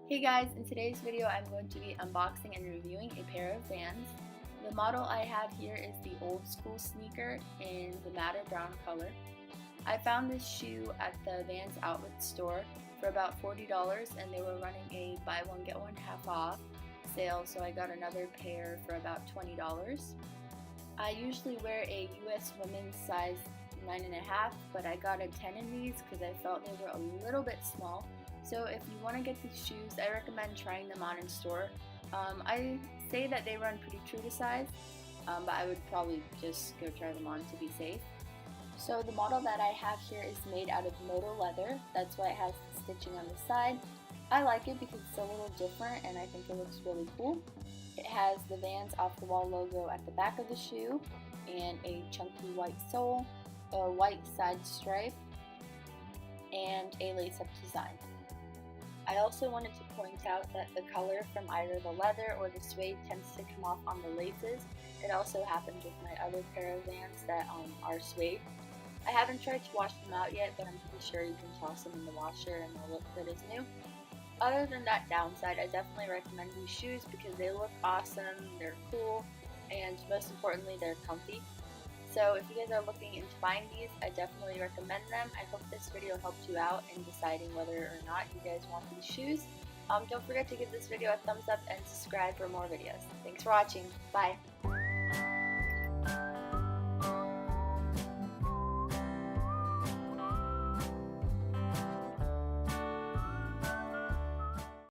Hey guys, in today's video I'm going to be unboxing and reviewing a pair of Vans. The model I have here is the Old Skool sneaker in the madder brown color. I found this shoe at the Vans outlet store for about $40 and they were running a buy one get one half off sale, so I got another pair for about $20. I usually wear a US women's size 9.5, but I got a 10 in these because I felt they were a little bit small. So if you want to get these shoes, I recommend trying them on in store. I say that they run pretty true to size, but I would probably just go try them on to be safe. So the model that I have here is made out of moto leather. That's why it has the stitching on the side. I like it because it's a little different and I think it looks really cool. It has the Vans Off the Wall logo at the back of the shoe and a chunky white sole, a white side stripe, and a lace-up design. I also wanted to point out that the color from either the leather or the suede tends to come off on the laces. It also happened with my other pair of Vans that are suede. I haven't tried to wash them out yet, but I'm pretty sure you can toss them in the washer and they'll look good as new. Other than that downside, I definitely recommend these shoes because they look awesome, they're cool, and most importantly, they're comfy. So if you guys are looking into buying these, I definitely recommend them. I hope this video helped you out in deciding whether or not you guys want these shoes. Don't forget to give this video a thumbs up and subscribe for more videos. Thanks for watching. Bye.